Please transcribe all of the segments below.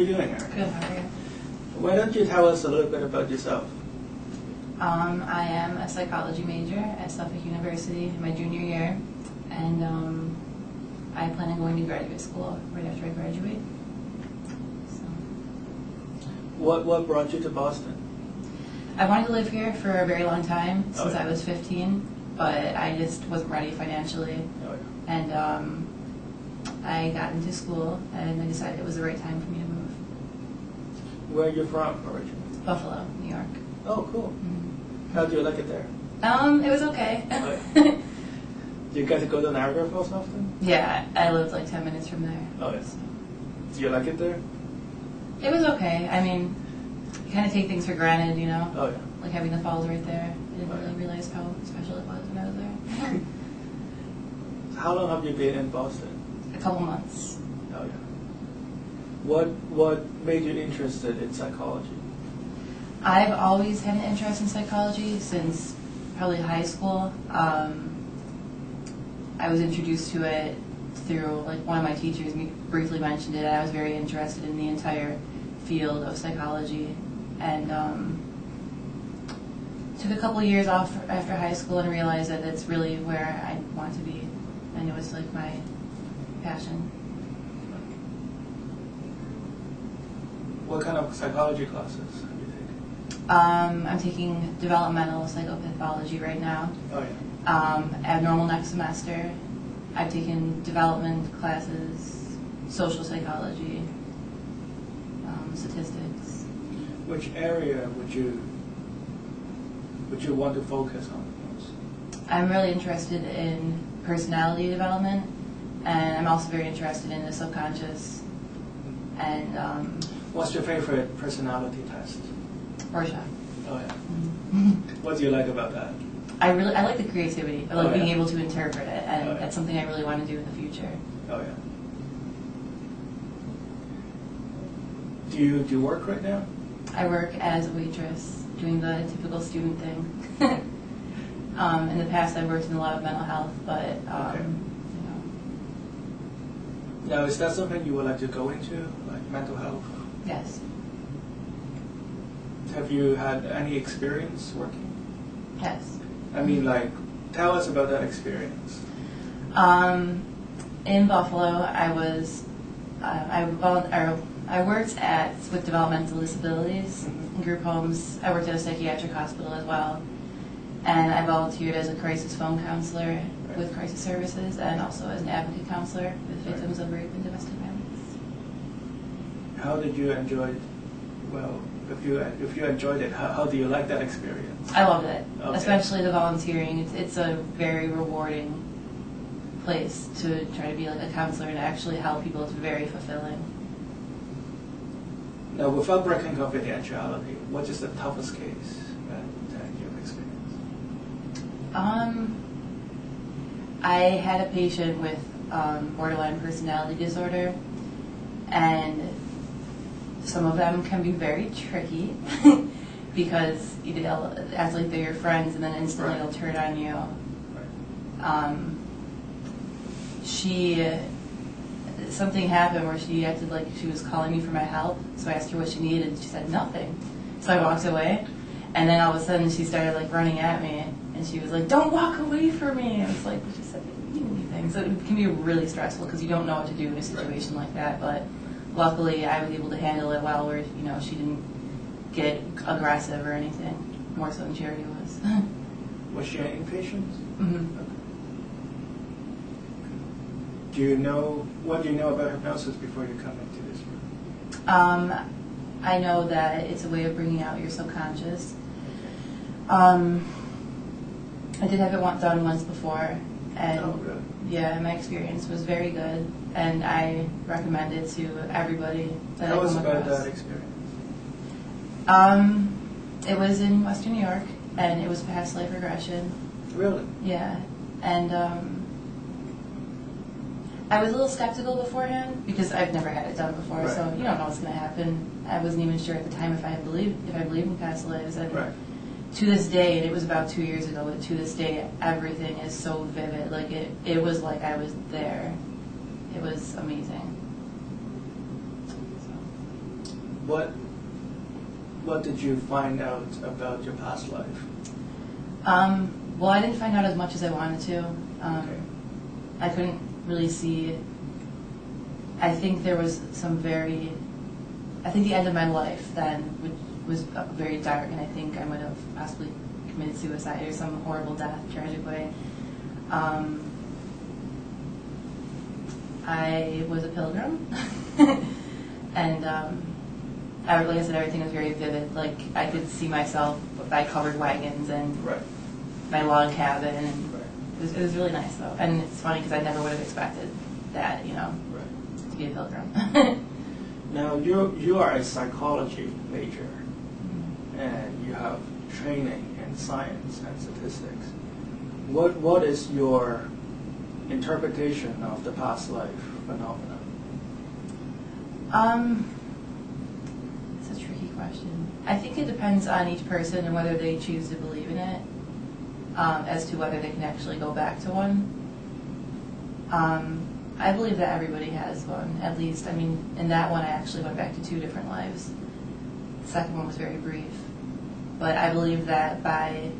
you doing, Erin? Good, how are you? Why don't you tell us a little bit about yourself? I am a psychology major at Suffolk University in my junior year, and I plan on going to graduate school right after I graduate. So. What brought you to Boston? I wanted to live here for a very long time, since I was 15, but I just wasn't ready financially. Oh, yeah. And I got into school, and I decided it was the right time for me to move. Where are you from originally? Buffalo, New York. Oh, cool. Mm-hmm. How do you like it there? It was okay. Oh, yeah. Do you get to go to Niagara Falls often? Yeah, I lived like 10 minutes from there. Oh, yeah. So. Do you like it there? It was okay. I mean, you kind of take things for granted, you know? Oh, yeah. Like having the falls right there. I didn't Oh, yeah. really realize how special it was when I was there. How long have you been in Boston? A couple months. Oh, yeah. What made you interested in psychology? I've always had an interest in psychology since probably high school. I was introduced to it through, like, one of my teachers briefly mentioned it. I was very interested in the entire field of psychology, and took a couple of years off after high school and realized that that's really where I want to be, and it was like my passion. What kind of psychology classes have you taken? I'm taking developmental psychopathology right now. Oh, yeah. Abnormal next semester. I've taken development classes, social psychology, statistics. Which area would you want to focus on most? I'm really interested in personality development, and I'm also very interested in the subconscious. And what's your favorite personality test? Rorschach. Oh, yeah. Mm-hmm. What do you like about that? I like the creativity. I like being able to interpret it, and Oh, yeah. that's something I really want to do in the future. Oh, yeah. Do you work right now? I work as a waitress, doing the typical student thing. In the past, I've worked in a lot of mental health, but Okay. you know. Now, is that something you would like to go into, like mental health? Yes. Have you had any experience working? Yes. I mean, like, tell us about that experience. In Buffalo, I worked with developmental disabilities in group homes. I worked at a psychiatric hospital as well, and I volunteered as a crisis phone counselor with crisis services, and also as an advocate counselor with victims of rape and domestic violence. How did you enjoy it? Well, if you enjoyed it, how do you like that experience? I loved it, Okay. especially the volunteering. It's a very rewarding place to try to be like a counselor and actually help people. It's very fulfilling. Now, without breaking confidentiality, what is the toughest case that you've experienced? I had a patient with borderline personality disorder, and some of them can be very tricky because they'll act like they're your friends and then instantly they'll turn on you. Something happened where she acted like she was calling me for my help, so I asked her what she needed, and she said nothing. So I walked away, and then all of a sudden she started like running at me, and she was like, "Don't walk away from me!" And it's like, well, she said I didn't mean anything. So it can be really stressful because you don't know what to do in a situation like that. But luckily, I was able to handle it well, where she didn't get aggressive or anything, more so than Charity was. Was she an inpatient? Mm-hmm. What do you know about hypnosis before you come into this room? I know that it's a way of bringing out your subconscious. I did have it done once before, and Oh, really? yeah, my experience was very good, and I recommend it to everybody that Tell I us come about across. that experience. It was in Western New York, and it was past life regression. Really? Yeah, and I was a little skeptical beforehand because I've never had it done before, so you don't know what's going to happen. I wasn't even sure at the time if I believed in past lives, and to this day, and it was about 2 years ago, but to this day, everything is so vivid. Like it was like I was there. It was amazing. So. what did you find out about your past life? Well, I didn't find out as much as I wanted to. Okay. I couldn't really see. I think there was I think the end of my life then was very dark, and I think I might have possibly committed suicide or some horrible death, tragic way. I was a pilgrim, and like I said, everything was very vivid. Like, I could see myself by covered wagons and Right. my log cabin, and Right. it was really nice though. And it's funny because I never would have expected that, Right. to be a pilgrim. Now you are a psychology major, and you have training in science and statistics. What is your interpretation of the past life phenomenon? It's a tricky question. I think it depends on each person and whether they choose to believe in it, as to whether they can actually go back to one. I believe that everybody has one, at least. I mean, in that one I actually went back to 2 different lives. The second one was very brief. But I believe that by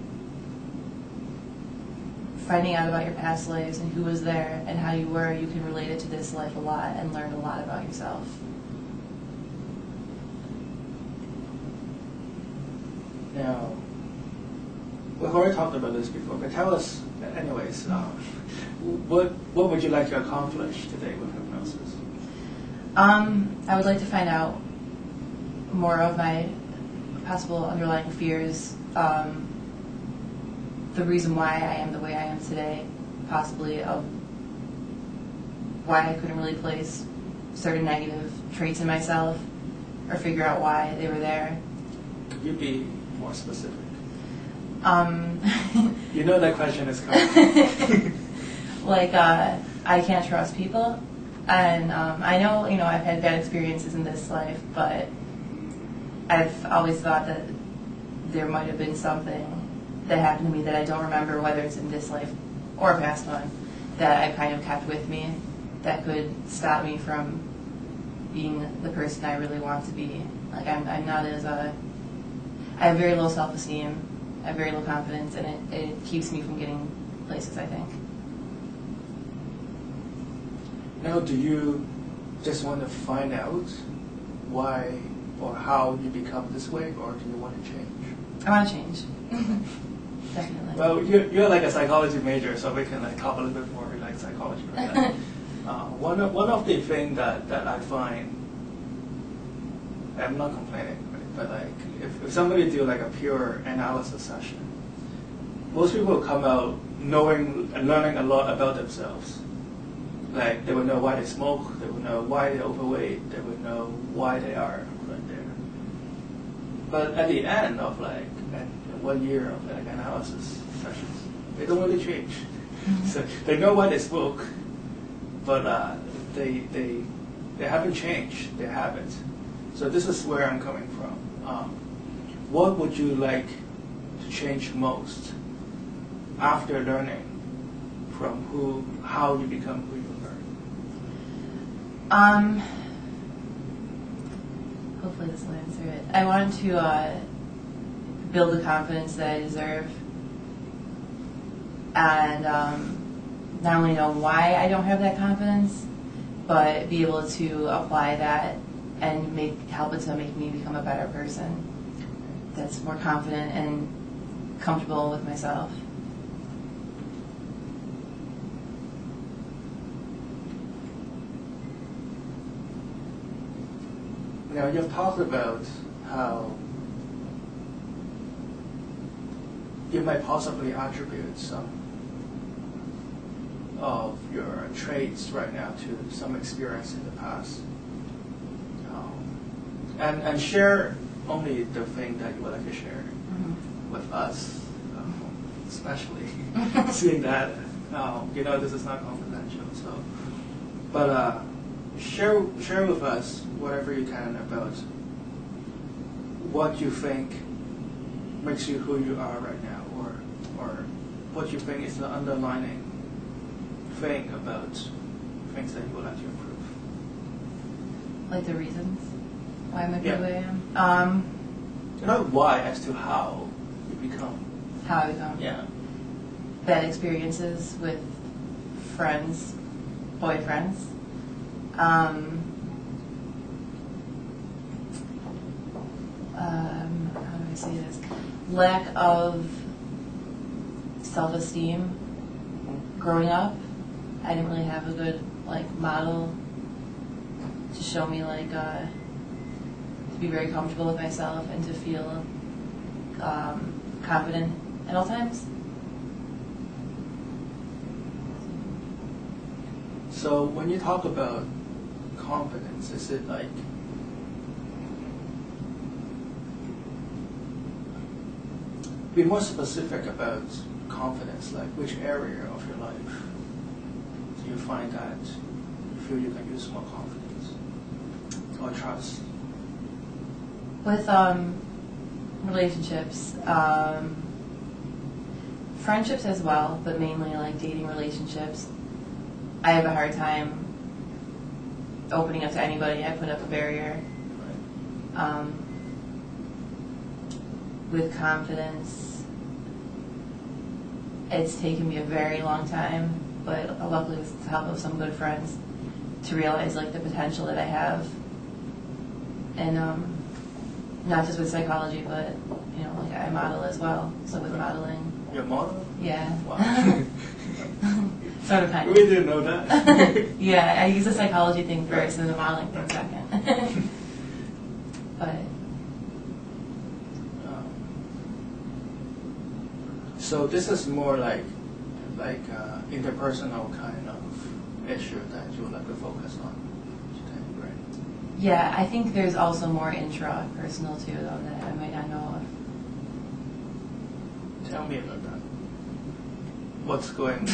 finding out about your past lives and who was there and how you were, you can relate it to this life a lot and learn a lot about yourself. Now, we've already talked about this before, but tell us, anyways, what would you like to accomplish today with hypnosis? I would like to find out more of my possible underlying fears, the reason why I am the way I am today, possibly of why I couldn't really place certain negative traits in myself, or figure out why they were there. Could you be more specific? You know that question is coming. Like, I can't trust people, and I know, I've had bad experiences in this life, but I've always thought that there might have been something that happened to me that I don't remember, whether it's in this life or a past one, that I kind of kept with me, that could stop me from being the person I really want to be. Like, I'm not as I have very low self-esteem, I have very low confidence, and it keeps me from getting places, I think. Now, do you just want to find out why or how you become this way, or do you want to change? I want to change. Definitely. Well, you're like a psychology major, so we can talk a little bit more like psychology right now. One of the things that I find, I'm not complaining, right? But if somebody do a pure analysis session, most people come out knowing and learning a lot about themselves. Like, they would know why they smoke, they would know why they're overweight, they would know why they are right there. But at the end of 1 year of analysis sessions, they don't really change. So they know why they smoke, but they haven't changed their habits. So this is where I'm coming from. What would you like to change most after learning from how you become who you are? Hopefully this will answer it. I want to build the confidence that I deserve, and not only know why I don't have that confidence, but be able to apply that and help it to make me become a better person that's more confident and comfortable with myself. Now, you've talked about how you might possibly attribute some of your traits right now to some experience in the past. And share only the thing that you would like to share with us, especially seeing that, this is not confidential. So, but share with us whatever you can about what you think makes you who you are right now, or what you think is the underlying thing about things that you would like to improve. Like the reasons? Why am I the way I am? Not why, as to how you become. How I become? Yeah. Bad experiences with friends, boyfriends. How do I say this? Lack of self-esteem. Growing up, I didn't really have a good model to show me to be very comfortable with myself and to feel confident at all times. So when you talk about confidence, is it be more specific about confidence, like which area of your life do you find that you feel you can use more confidence or trust? With relationships, friendships as well, but mainly dating relationships. I have a hard time opening up to anybody. I put up a barrier. Right. With confidence, it's taken me a very long time, but luckily with the help of some good friends, to realize the potential that I have, and not just with psychology, but I model as well. So with modeling, Your model? yeah, Wow. sort of kind We of. didn't know that. Yeah, I use the psychology thing first and the modeling thing second. But So this is more like interpersonal kind of issue that you would like to focus on, right? yeah, I think there's also more intra-personal too, though, that I might not know of. Tell me about that. What's going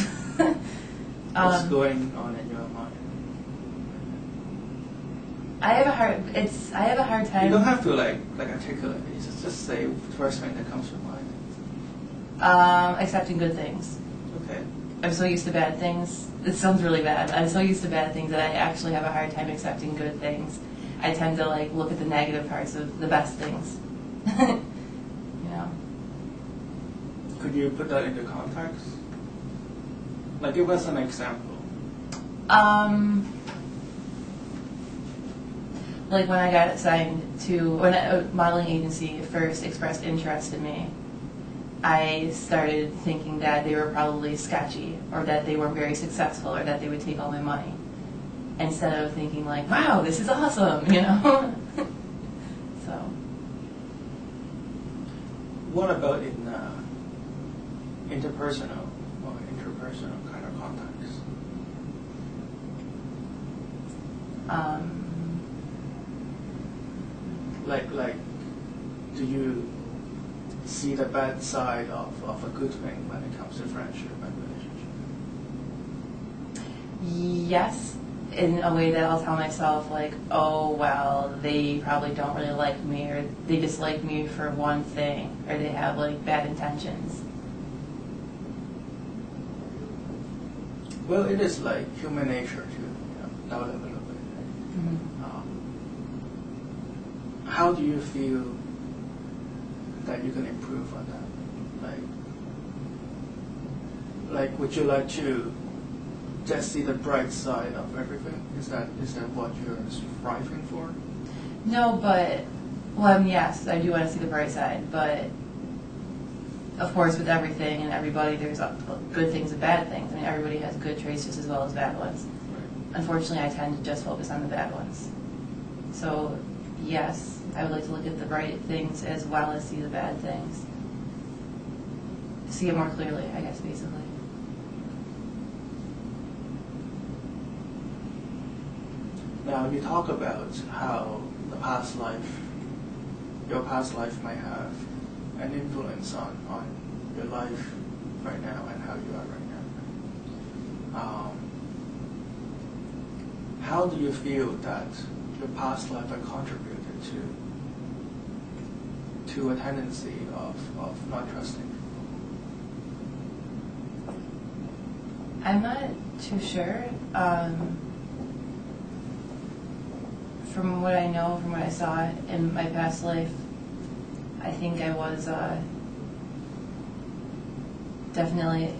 Um, going on in your mind? I have a hard time. You don't have to articulate it. Just say the first thing that comes to mind. Accepting good things. Okay. I'm so used to bad things. It sounds really bad. I'm so used to bad things that I actually have a hard time accepting good things. I tend to look at the negative parts of the best things. Could you put that into context? Give us an example. When I got assigned to when a modeling agency first expressed interest in me, I started thinking that they were probably sketchy, or that they weren't very successful, or that they would take all my money, instead of thinking wow, this is awesome, So. What about in interpersonal or interpersonal kind of contacts? Do you see the bad side of a good thing when it comes to friendship and relationship? Yes, in a way that I'll tell myself oh well, they probably don't really like me, or they dislike me for one thing, or they have bad intentions. Well, it is human nature to doubt a little bit. Mm-hmm. How do you feel that you can improve on that? Would you like to just see the bright side of everything? Is that what you're striving for? No, but yes, I do want to see the bright side, but of course, with everything and everybody, there's good things and bad things. I mean, everybody has good traits just as well as bad ones. Right. Unfortunately, I tend to just focus on the bad ones. So, yes, I would like to look at the bright things as well as see the bad things. See it more clearly, I guess, basically. Now, you talk about how your past life might have an influence on your life right now and how you are right now. How do you feel that your past life have contributed to a tendency of not trusting people? I'm not too sure. from what I know, from what I saw in my past life, I think I was definitely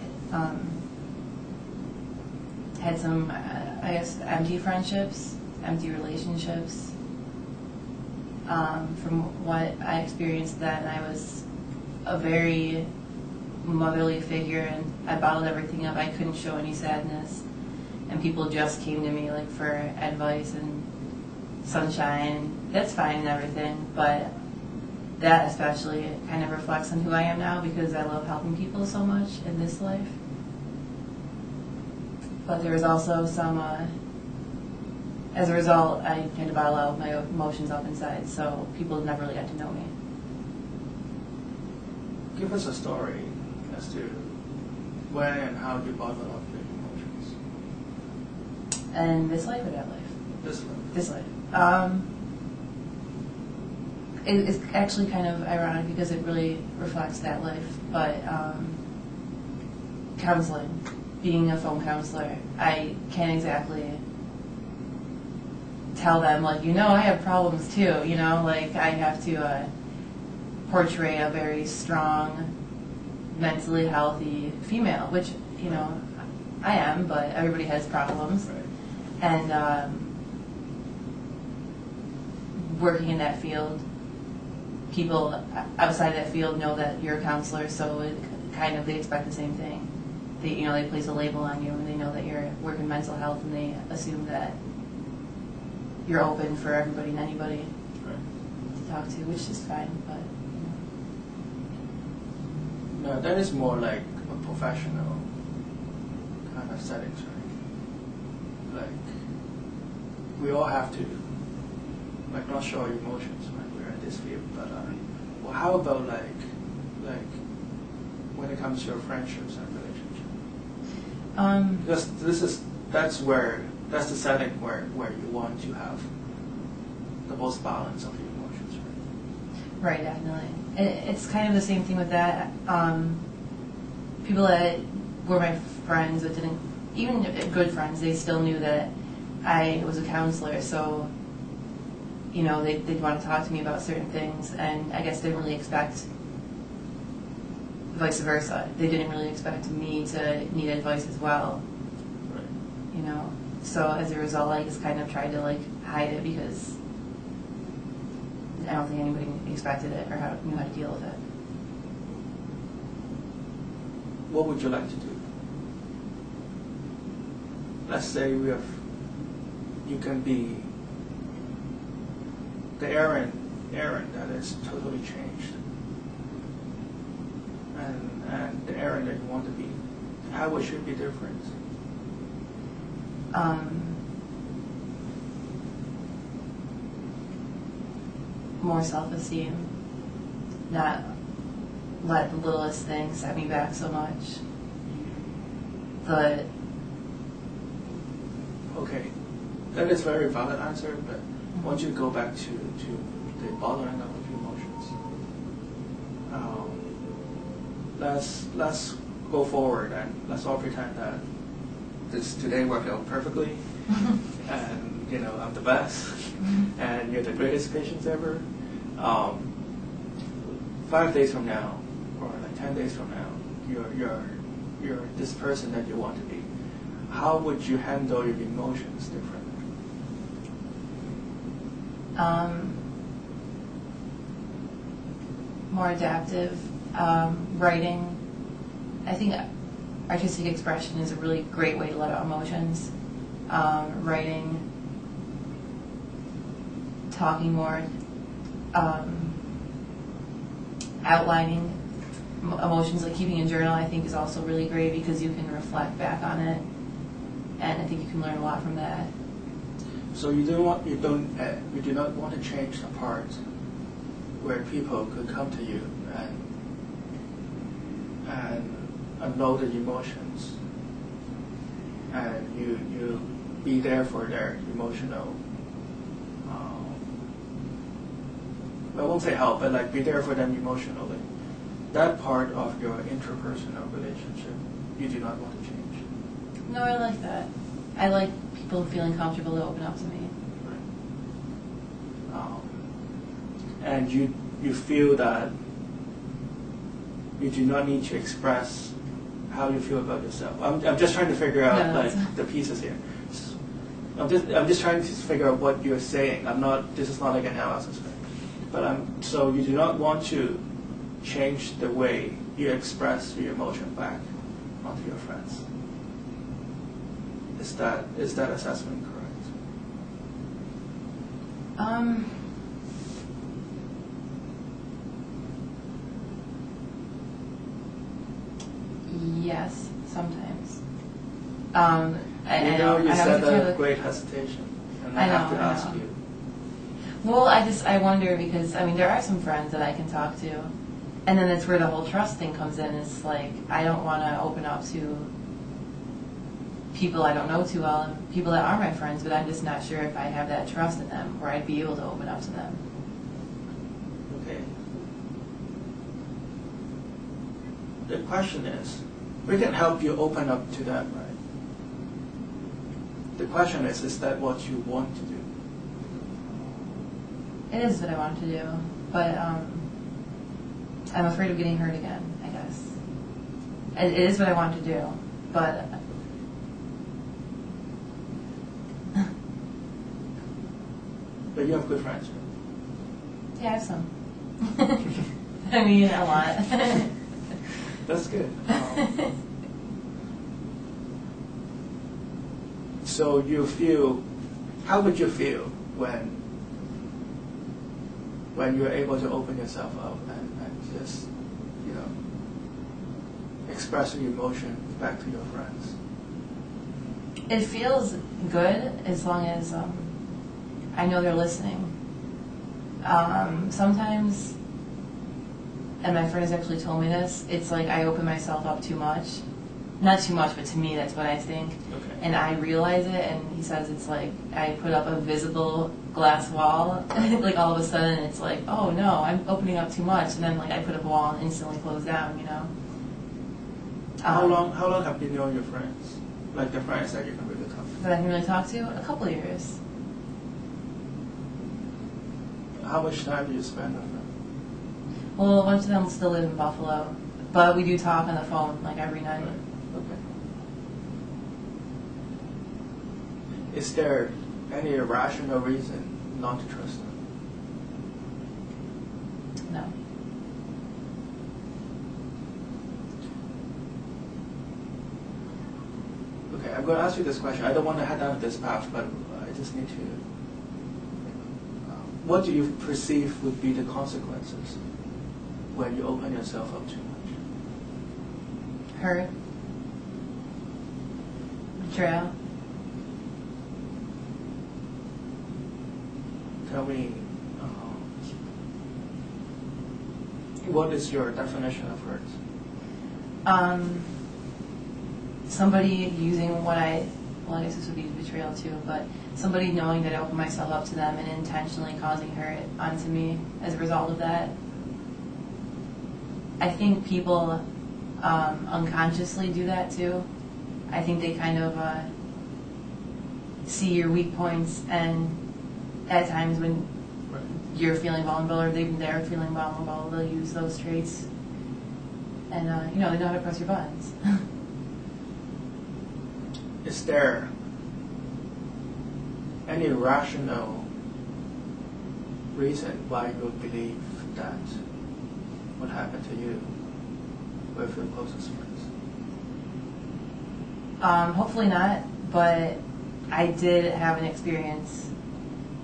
had some, I guess, empty friendships, empty relationships. From what I experienced then, I was a very motherly figure, and I bottled everything up. I couldn't show any sadness, and people just came to me like for advice and sunshine. That's fine and everything, but that especially kind of reflects on who I am now, because I love helping people so much in this life. But there was also some, as a result, I kind of bottle out my emotions up inside, so people never really got to know me. Give us a story as to when and how you bottle up your emotions. And this life or that life? This life. This life. It's actually kind of ironic because it really reflects that life. But counseling, being a phone counselor, I can't exactly tell them, like, I have problems too, like I have to portray a very strong, mentally healthy female, which, I am, but everybody has problems. Right. And working in that field, people outside that field know that you're a counselor, so they expect the same thing. They place a label on you, and they know that you're working mental health, and they assume that you're open for everybody and anybody to talk to, which is fine, but No, that is more like a professional kind of settings, right? Like, we all have to, like, not show our emotions when we're in this field, but well, how about like when it comes to your friendships and relationships? Because that's the setting where you want to have the most balance of your emotions, right? right, definitely. It's kind of the same thing with that. People that were my friends that didn't, even good friends, they still knew that I was a counselor, so they'd want to talk to me about certain things, and I guess they didn't really expect vice versa. They didn't really expect me to need advice as well. Right. So as a result, I just kind of tried to hide it, because I don't think anybody expected it or knew how to deal with it. What would you like to do? Let's say you can be the Erin that is totally changed, and the Erin that you want to be. How would it be different? More self-esteem, not let the littlest thing set me back so much. Okay, that is a very valid answer, but once you go back to the bottling up of emotions, let's go forward and let's all pretend that this today worked out perfectly, and I'm the best, and you're the greatest patient ever. 5 days from now, or 10 days from now, you're this person that you want to be. How would you handle your emotions differently? More adaptive. Writing. I think artistic expression is a really great way to let out emotions. Writing, talking more, outlining emotions, like keeping a journal, I think is also really great, because you can reflect back on it, and I think you can learn a lot from that. So you do not want to change the part where people could come to you and unload the emotions, and you be there for their emotional. I won't say help, but be there for them emotionally. That part of your interpersonal relationship, you do not want to change. No, I like that. I like people feeling comfortable to open up to me. Right. and you feel that you do not need to express how you feel about yourself. I'm just trying to figure out the pieces here. I'm just trying to figure out what you're saying. This is not like an analysis, but so you do not want to change the way you express your emotion back onto your friends. Is that assessment correct? Yes, sometimes. You said that with great hesitation, and I have to ask you. Well, I wonder because, there are some friends that I can talk to, and then that's where the whole trust thing comes in. It's like, I don't want to open up to people I don't know too well, and people that are my friends, but I'm just not sure if I have that trust in them, where I'd be able to open up to them. Okay. The question is, we can help you open up to them, right? The question is that what you want to do? It is what I want to do, but I'm afraid of getting hurt again, I guess. It is what I want to do, but... But you have good friends, right? Yeah, I have some. A lot. That's good. So you feel, how would you feel when you're able to open yourself up and just, express your emotion back to your friends? It feels good as long as I know they're listening. Sometimes, and my friend has actually told me this, it's like I open myself up too much. Not too much, but to me that's what I think. Okay. And I realize it, and he says it's like I put up a visible glass wall, like all of a sudden it's like, oh no, I'm opening up too much, and then like I put up a wall and instantly close down, How long have you known your friends? Like the friends that you can really talk to? That I can really talk to? A couple of years. How much time do you spend with them? Well, a bunch of them still live in Buffalo, but we do talk on the phone like every night. Right. Okay. Is there any rational reason not to trust them? No. Okay, I'm going to ask you this question. I don't want to head down this path, but I just need to. What do you perceive would be the consequences when you open yourself up too much? Hurt. Betrayal. Tell me, what is your definition of hurt? Somebody using what I guess this would be betrayal too, but somebody knowing that I opened myself up to them and intentionally causing hurt onto me as a result of that. I think people unconsciously do that too. I think they kind of see your weak points, and at times when you're feeling vulnerable or they're feeling vulnerable, they'll use those traits, and they know how to press your buttons. Is there any rational reason why you believe that what happened to you with your closest friends? Hopefully not, but I did have an experience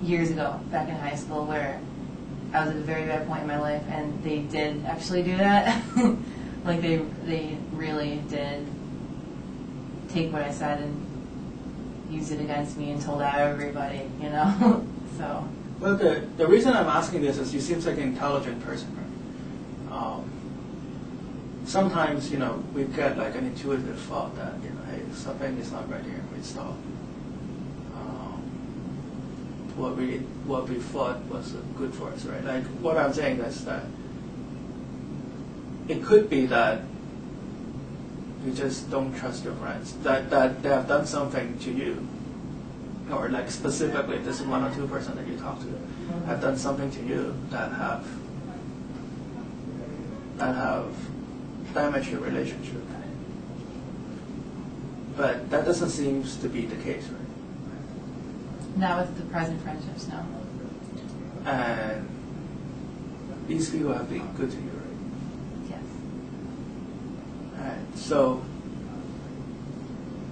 years ago, back in high school, where I was at a very bad point in my life, and they did actually do that. Like they really did take what I said and use it against me and told everybody, So. Well, the reason I'm asking this is you seem like an intelligent person, right? Sometimes, we get like an intuitive thought that, hey, something is not right here, we stop. What we thought was good for us, right? Like what I'm saying is that it could be that you just don't trust your friends, that they have done something to you, or like specifically this is 1 or 2 person that you talk to have done something to you that have damaged your relationship. But that doesn't seem to be the case, right? Not with the present friendships, no. And these people have been good to you, right? Yes. And so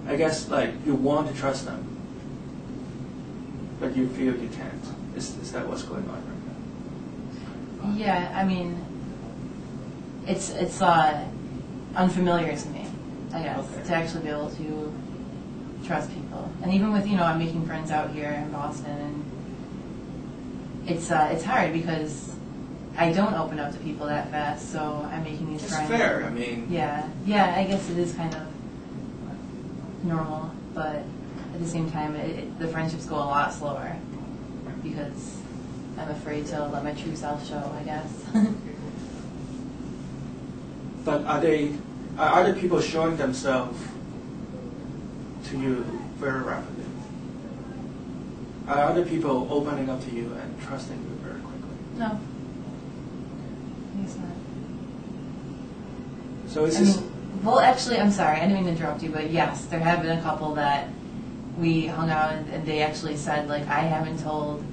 I guess like you want to trust them, but you feel you can't. Is that what's going on right now? Yeah, I mean, it's unfamiliar to me, I guess, Okay. to actually be able to trust people. And even with, I'm making friends out here in Boston, and it's hard because I don't open up to people that fast, so I'm making these It's friends. fair, I mean. Yeah, I guess it is kind of normal, but at the same time, the friendships go a lot slower because I'm afraid to let my true self show, I guess. But are other people showing themselves to you very rapidly? Are other people opening up to you and trusting you very quickly? No. I guess not. So it's just... Well, actually, I'm sorry, I didn't mean to interrupt you, but yes, there have been a couple that we hung out and they actually said, like, I haven't told,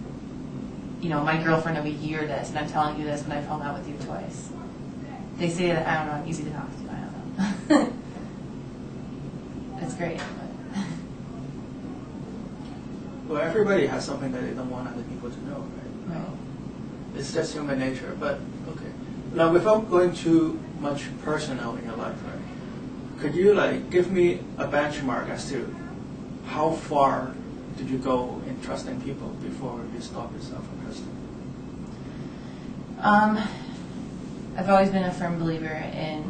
my girlfriend of a year this, and I'm telling you this when I've hung out with you twice. They say that, I don't know, I'm easy to talk to, I don't know. It's great. But Well, everybody has something that they don't want other people to know, right? Right. It's just human nature, but okay. Now, without going too much personal in your life, right? Could you give me a benchmark as to how far did you go in trusting people before you stop yourself from trusting? I've always been a firm believer in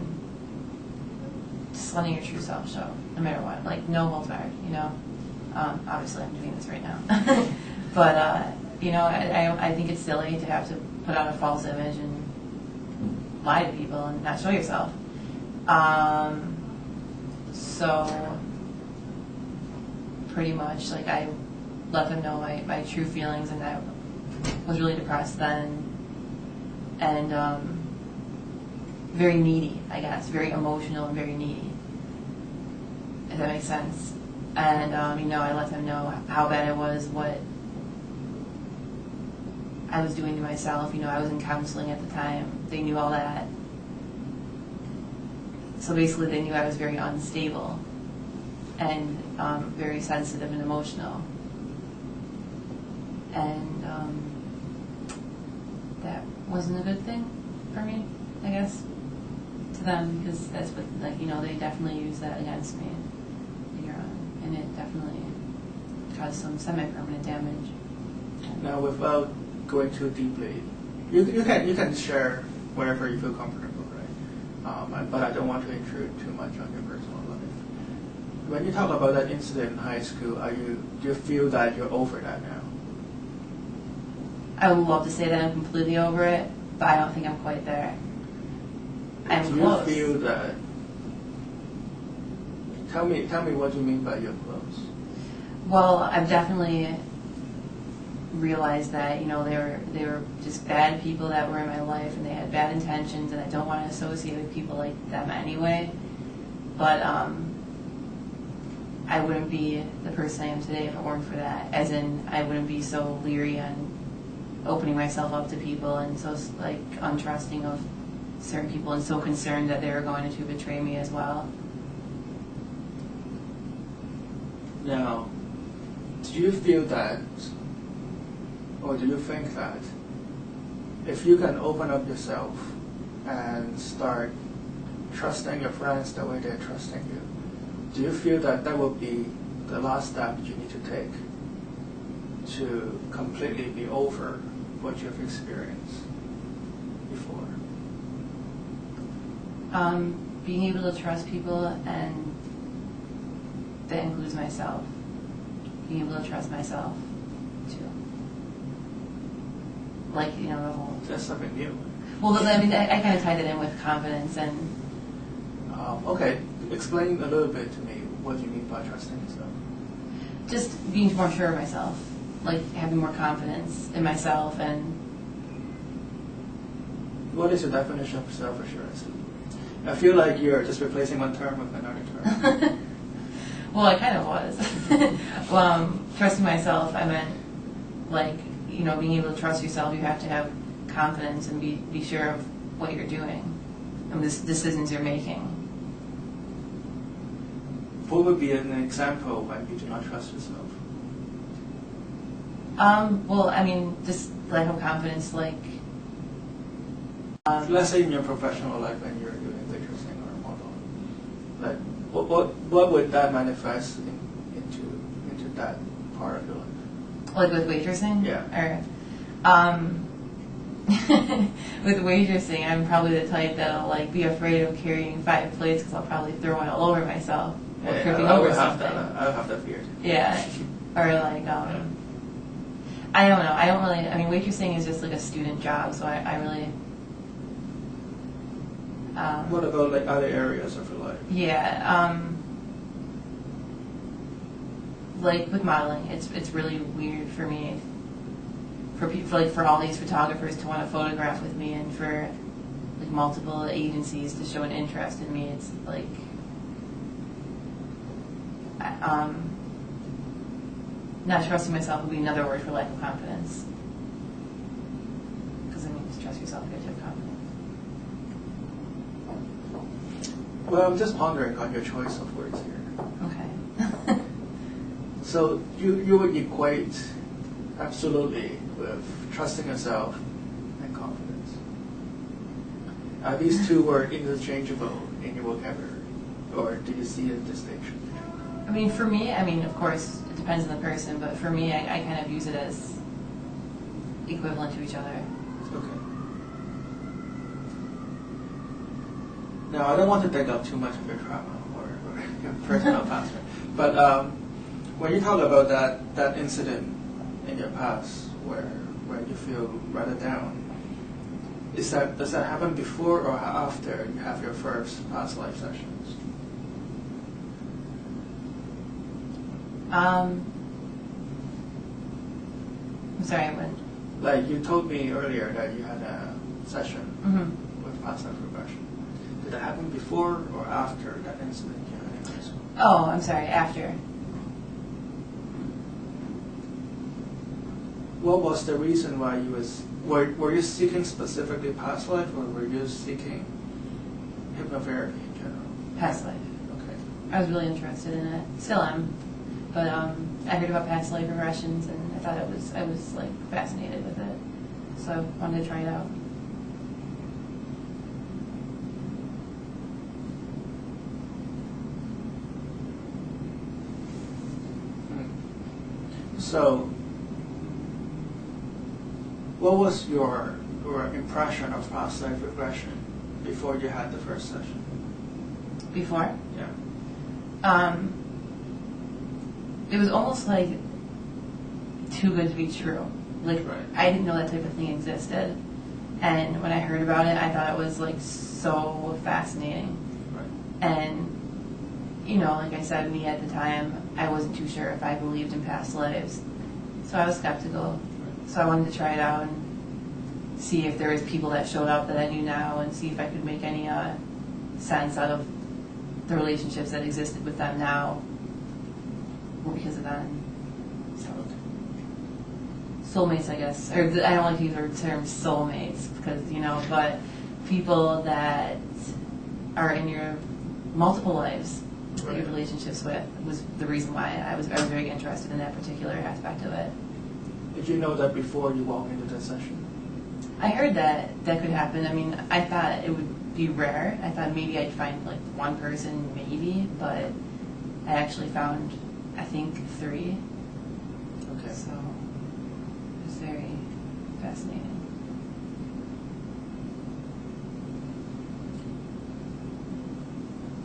just letting your true self show, no matter what. Like, no holds barred, Obviously, I'm doing this right now. But, I think it's silly to have to put on a false image and lie to people and not show yourself. So, pretty much, I let them know my true feelings, and I was really depressed then. And very needy, I guess, very emotional and very needy, if that makes sense. And I let them know how bad it was, what I was doing to myself. I was in counseling at the time. They knew all that. So basically, they knew I was very unstable and very sensitive and emotional. And that wasn't a good thing for me, I guess, to them, because that's what, they definitely used that against me later on. And it definitely caused some semi-permanent damage. Now, without going too deeply, you can share wherever you feel comfortable, right? But I don't want to intrude too much on your personal life. When you talk about that incident in high school, do you feel that you're over that now? I would love to say that I'm completely over it, but I don't think I'm quite there. I'm close. Do you feel that? Tell me what you mean by you're close. Well, I've definitely realized that they were just bad people that were in my life, and they had bad intentions, and I don't want to associate with people like them anyway. But I wouldn't be the person I am today if it weren't for that. As in, I wouldn't be so leery on opening myself up to people, and so untrusting of certain people, and so concerned that they were going to betray me as well. Now, do you feel that, or do you think that, if you can open up yourself and start trusting your friends the way they're trusting you, do you feel that that will be the last step you need to take to completely be over what you've experienced before? Being able to trust people, and that includes myself. Being able to trust myself, too. The whole... That's something new. Well, I kind of tied it in with confidence and... Okay, explain a little bit to me what you mean by trusting yourself. Just being more sure of myself, like having more confidence in myself. And What is your definition of self-assurance? I feel like you're just replacing one term with another term. well, I kind of was. Trusting myself, I meant like, you know, being able to trust yourself. You have to have confidence and be sure of what you're doing and the decisions you're making. What would be an example when you do not trust yourself? Well, I mean, just lack of confidence, like. Let's say in your professional life when you're doing waitressing or modeling, like what would that manifest into that part of your life? Like with waitressing? Yeah. Or, with waitressing, I'm probably the type that'll like be afraid of carrying 5 plates because I'll probably throw it all over myself or tripping over something. I would have that fear. Yeah. Or like, I don't know. I don't really. I mean, waitressing is just like a student job, so I really. What about like other areas of your life? Yeah. Like with modeling, it's really weird for me. For all these photographers to want to photograph with me, and for like multiple agencies to show an interest in me, it's like. Not trusting myself would be another word for lack of confidence. Because I mean, just trust yourself, you have to have confidence. Well, I'm just pondering on your choice of words here. Okay. So you would equate absolutely with trusting yourself and confidence. Are these two words interchangeable in your vocabulary, or do you see a distinction? I mean, for me, of course, it depends on the person, but for me, I kind of use it as equivalent to each other. Okay. Now, I don't want to dig up too much of your trauma or your personal past, but when you talk about that incident in your past where you feel rather down, does that happen before or after you have your first past life sessions? I'm sorry, I went. Like you told me earlier that you had a session with past life regression. Did that happen before or after that incident you had in high school? Oh, I'm sorry, after. What was the reason why were you seeking specifically past life, or were you seeking hypnotherapy in general? Past life. Okay. I was really interested in it. Still am. But I heard about past life regressions, and I thought I was like fascinated with it. So I wanted to try it out. So, what was your impression of past life regression before you had the first session? Before? Yeah. It was almost like too good to be true. Like, Right. I didn't know that type of thing existed. And when I heard about it, I thought it was like so fascinating. Right. And, you know, like I said, me at the time, I wasn't too sure if I believed in past lives. So I was skeptical. So I wanted to try it out and see if there was people that showed up that I knew now, and see if I could make any sense out of the relationships that existed with them now because of them. So, soulmates, I guess. Or I don't like to use the term soulmates because, you know, but people that are in your multiple lives that you have relationships with was the reason why I was very interested in that particular aspect of it. Did you know that before you walked into that session? I heard that could happen. I mean, I thought it would be rare. I thought maybe I'd find like one person, maybe, but I actually found, I think, 3. Okay. So it was very fascinating.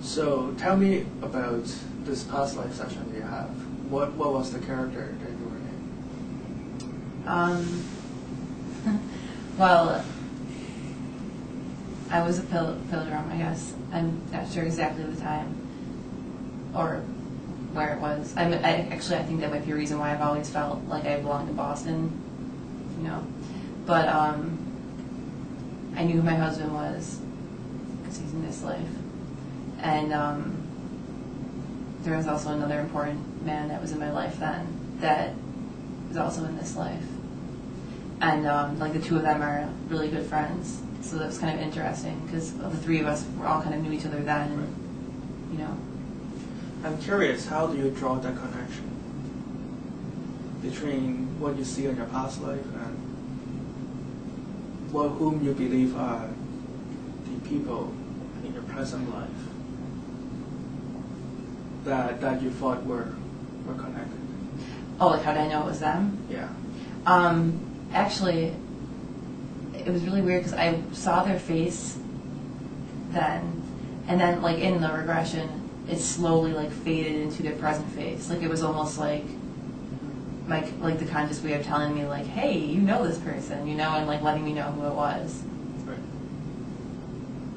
So tell me about this past life session you have. What was the character that you were in? Well, I was a pilgrim, I guess. I'm not sure exactly the time or where it was. I think that might be a reason why I've always felt like I belonged in Boston, you know. But I knew who my husband was because he's in this life. And there was also another important man that was in my life then that was also in this life. And like the two of them are really good friends. So that was kind of interesting because the three of us were all kind of knew each other then. And, you know. I'm curious, how do you draw that connection between what you see in your past life and whom you believe are the people in your present life that you thought were connected? Oh, like how did I know it was them? Yeah. Actually, it was really weird because I saw their face then, and then like in the regression, it slowly like faded into their present face. Like it was almost like the conscious way of telling me like, hey, you know this person, you know, and like letting me know who it was. Right.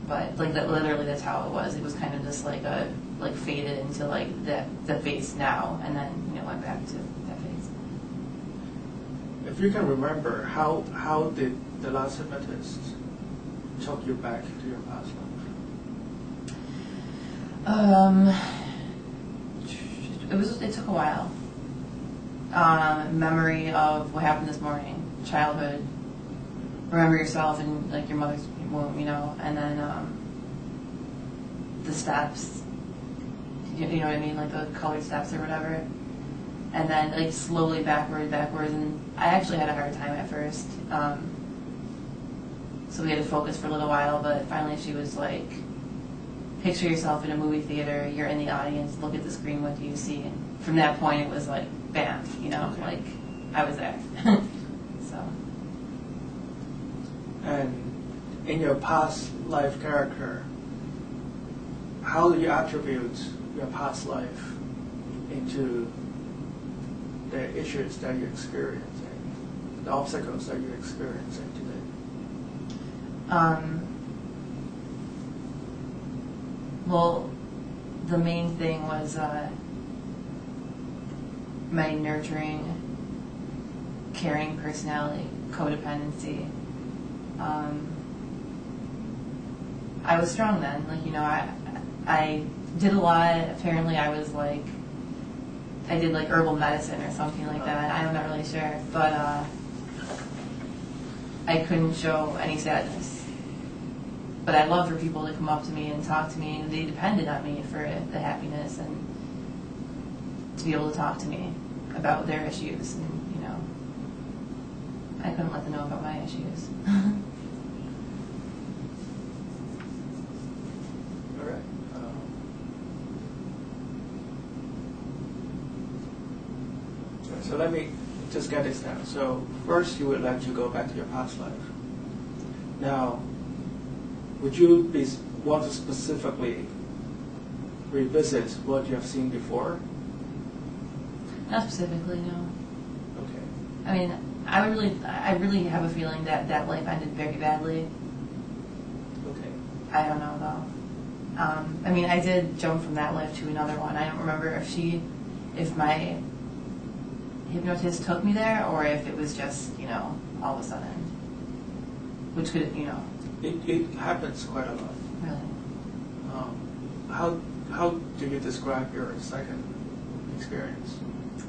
But like that, literally, that's how it was. It was kind of just like faded into like the face now, and then went back to that face. If you can remember, how did the last hypnotist took you back to your past life? It took a while. Memory of what happened this morning, childhood. Remember yourself in like your mother's womb, and then the steps. You know what I mean, like the colored steps or whatever. And then like slowly backwards, and I actually had a hard time at first. So we had to focus for a little while, but finally she was like, picture yourself in a movie theater, you're in the audience, look at the screen, what do you see? And from that point it was like, bam, Okay. like I was there. So. And in your past life character, how do you attribute your past life into the issues that you're experiencing, the obstacles that you're experiencing today? Well, the main thing was my nurturing, caring personality, codependency. I was strong then. Like, I did a lot. Apparently I was like, I did like herbal medicine or something like that. I'm not really sure. But I couldn't show any sadness. But I loved for people to come up to me and talk to me, and they depended on me for the happiness and to be able to talk to me about their issues. And, I couldn't let them know about my issues. All right. So let me just get this down. So first you would like to go back to your past life. Now, would you want to specifically revisit what you have seen before? Not specifically, no. Okay. I mean, I really have a feeling that that life ended very badly. Okay. I don't know though. I mean, I did jump from that life to another one. I don't remember if my hypnotist took me there or if it was just, all of a sudden. Which could, It happens quite a lot. Really. How do you describe your second experience?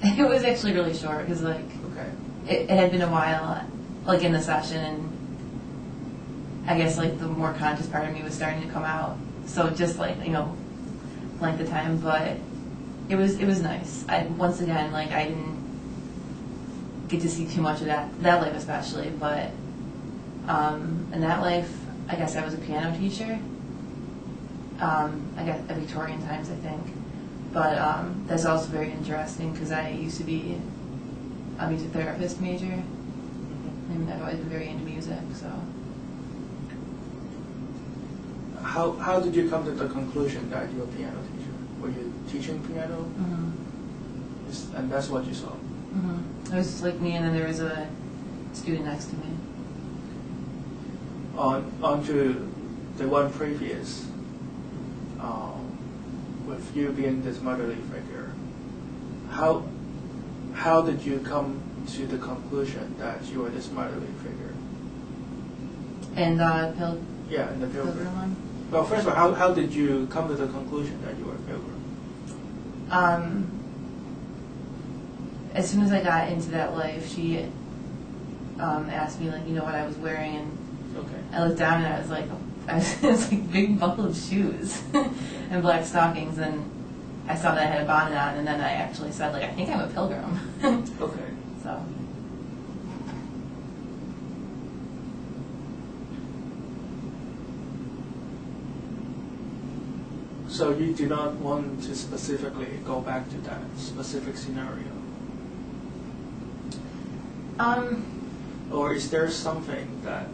It was actually really short because, like, Okay. it had been a while, like, in the session, and I guess, like, the more conscious part of me was starting to come out. So just, like, length of time, but it was nice. Once again, like, I didn't get to see too much of that life especially, but in that life, I guess I was a piano teacher. I guess at Victorian times, I think. But that's also very interesting because I used to be a music therapist major, and I've always been very into music. So. How did you come to the conclusion that you're a piano teacher? Were you teaching piano? Mm-hmm. And that's what you saw? Mm-hmm. It was just like me, and then there was a student next to me. On to the one previous, with you being this motherly figure, how did you come to the conclusion that you were this motherly figure? And the Yeah, in the pilgrim. pilgrim one? Well, first of all, how did you come to the conclusion that you were a pilgrim? As soon as I got into that life, she asked me, like, you know what I was wearing, and Okay. I looked down and I was like, it was like big buckled shoes and black stockings, and I saw that I had a bonnet on, and then I actually said, like, I think I'm a pilgrim. Okay. So. So you do not want to specifically go back to that specific scenario? Or is there something that...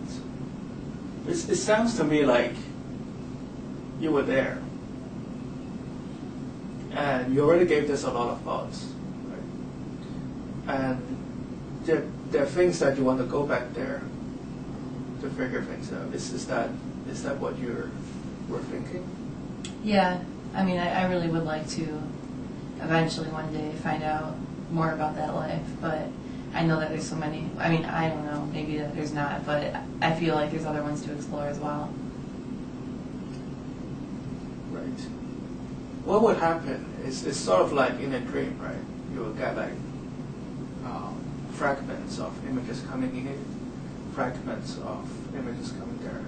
It sounds to me like you were there, and you already gave this a lot of thoughts, right? And there are things that you want to go back there to figure things out. Is that what you were thinking? Yeah, I mean, I really would like to eventually one day find out more about that life, but I know that there's so many. I mean, I don't know, maybe that there's not, but I feel like there's other ones to explore as well. Right. What would happen is it's sort of like in a dream, right? You will get like fragments of images coming in, fragments of images coming there.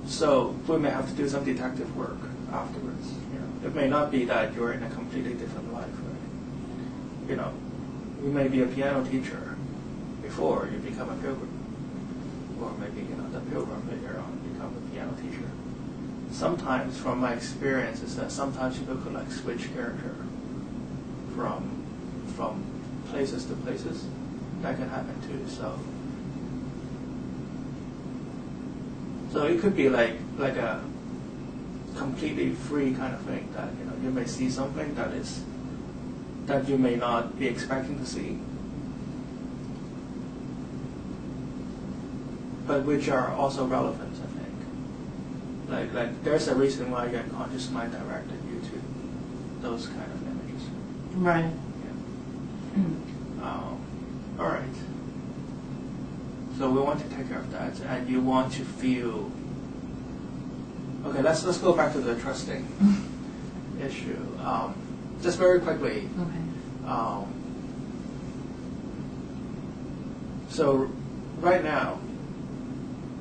So we may have to do some detective work afterwards. You know, it may not be that you're in a completely different life, right? You know, you may be a piano teacher before you become a pilgrim, or maybe the pilgrim later on become a piano teacher. Sometimes, from my experience, is that sometimes people could like switch character from places to places. That can happen too. So it could be like a completely free kind of thing that you may see something that you may not be expecting to see, but which are also relevant, I think. Like there's a reason why your unconscious mind directed you to those kind of images. Right. Yeah. All right. So we want to take care of that, and you want to feel. Okay, let's go back to the trusting issue. Just very quickly. Okay. So right now,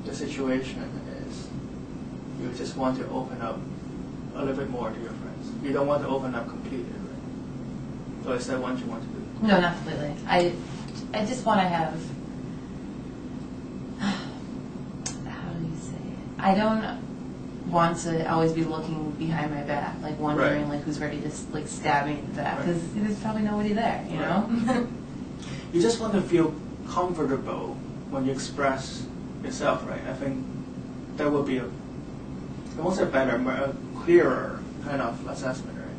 the situation is you just want to open up a little bit more to your friends. You don't want to open up completely, right? So is that what you want to do? No, not completely. I just want to have. How do you say it? I don't want to always be looking behind my back, like wondering like who's ready to like stab me in the back, because there's probably nobody there, you know. You just want to feel comfortable when you express yourself, right? I think that would be I won't say better, but a clearer kind of assessment, right?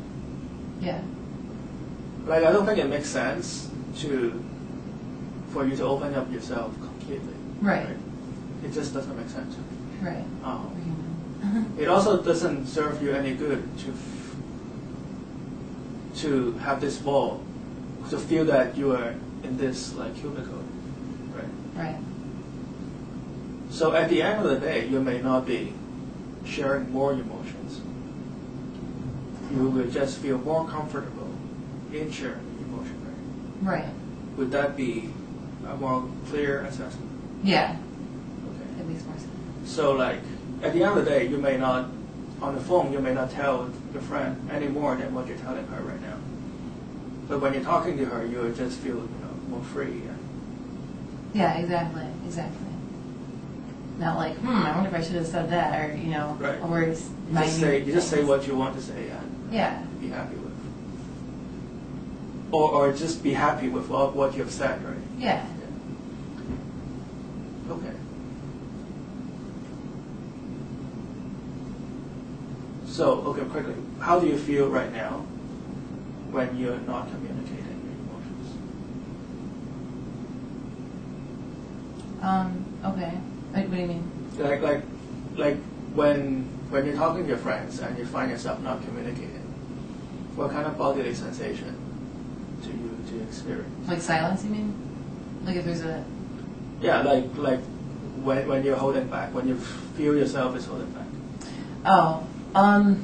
Yeah. Like I don't think it makes sense for you to open up yourself completely. Right. It just doesn't make sense. Right. It also doesn't serve you any good to have this wall, to feel that you are in this like cubicle, right? Right. So at the end of the day, you may not be sharing more emotions. You will just feel more comfortable in sharing emotion, right? Right. Would that be a more clear assessment? Yeah. Okay. It makes more sense. So like, at the end of the day, you may not, on the phone, you may not tell your friend any more than what you're telling her right now. But when you're talking to her, you will just feel, more free. Yeah, exactly. Not like, I wonder if I should have said that, or Right. or You just say what you want to say and be happy with. Or just be happy with what you have said, right? Yeah. Okay. So, okay, quickly, how do you feel right now when you're not communicating your emotions? Okay. What do you mean? Like when you're talking to your friends and you find yourself not communicating, what kind of bodily sensation do you experience? Like silence, you mean? Like if there's a... Yeah, like when you're holding back, when you feel yourself is holding back. Oh, I'm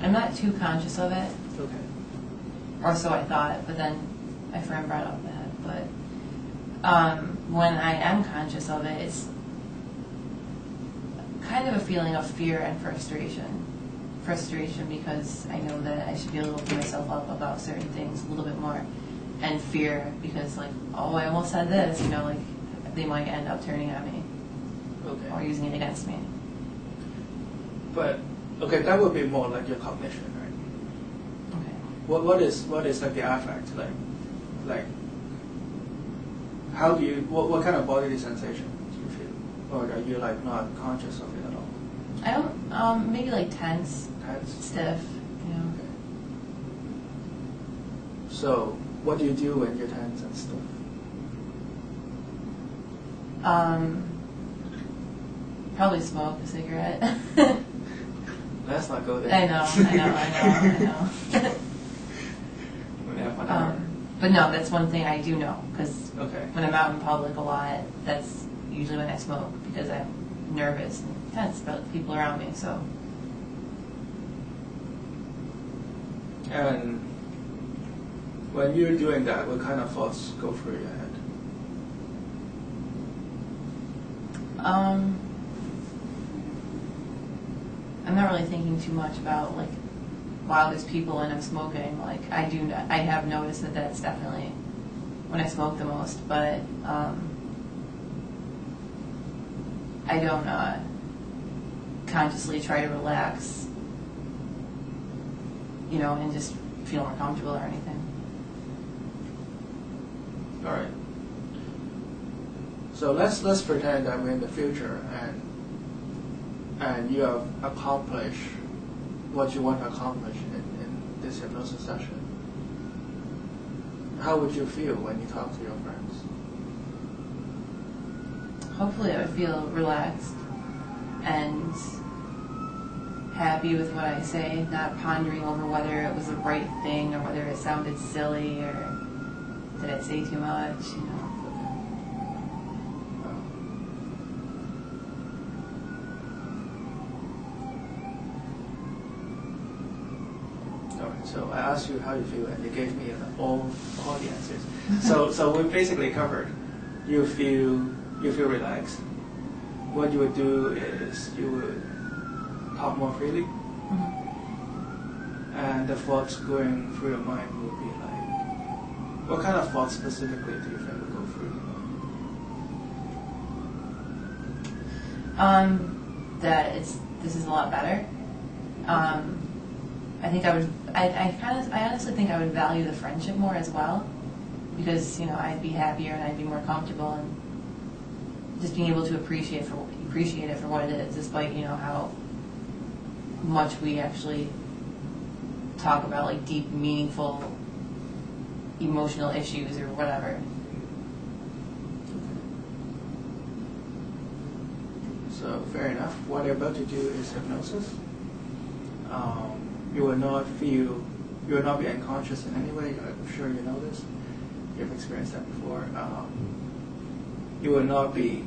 not too conscious of it, Okay. or so I thought, but then my friend brought up that. But when I am conscious of it, it's kind of a feeling of fear and frustration. Frustration because I know that I should be able to open myself up about certain things a little bit more. And fear because, like, oh, I almost said this, you know, like, they might end up turning on me. Okay. Or using it against me. But, okay, that would be more like your cognition, right? Okay. What is like the affect? Like, how do you, what kind of bodily sensation do you feel? Or are you, like, not conscious of it at all? I don't, maybe like tense, Tense? stiff, you know. Okay. So, what do you do when you're tense and stuff? Probably smoke a cigarette. Let's not go there. I know. We have 1 hour. But no, that's one thing I do know, because Okay. when I'm out in public a lot, that's usually when I smoke, because I'm nervous and tense about the people around me, so. And when you're doing that, what kind of thoughts go through your head? I'm not really thinking too much about, like, while there's people and I'm smoking. Like, I have noticed that that's definitely when I smoke the most, but I don't consciously try to relax, you know, and just feel more comfortable or anything. All right. So let's pretend that we're in the future and you have accomplished what you want to accomplish in this hypnosis session. How would you feel when you talk to your friends? Hopefully I would feel relaxed and happy with what I say, not pondering over whether it was the right thing or whether it sounded silly or did I say too much, you know. So I asked you how you feel, and you gave me all the answers. So we basically covered. You feel relaxed. What you would do is you would talk more freely, and the thoughts going through your mind would be like, what kind of thoughts specifically do you think would go through your mind? That this is a lot better. I think I honestly think I would value the friendship more as well, because, you know, I'd be happier and I'd be more comfortable and just being able to appreciate it for what it is, despite, you know, how much we actually talk about, like, deep, meaningful, emotional issues or whatever. So fair enough. What you're about to do is hypnosis. You will not be unconscious in any way. I'm sure you know this. You've experienced that before. You will not be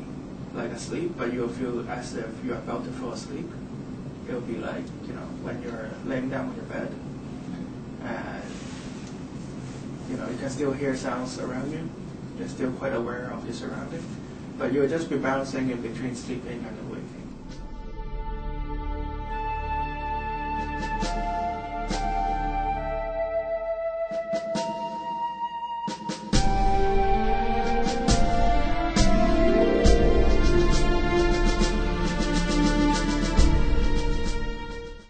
like asleep, but you will feel as if you're about to fall asleep. It will be like, you know, when you're laying down on your bed, and, you know, you can still hear sounds around you. You're still quite aware of your surroundings, but you'll just be bouncing in between sleeping and awake.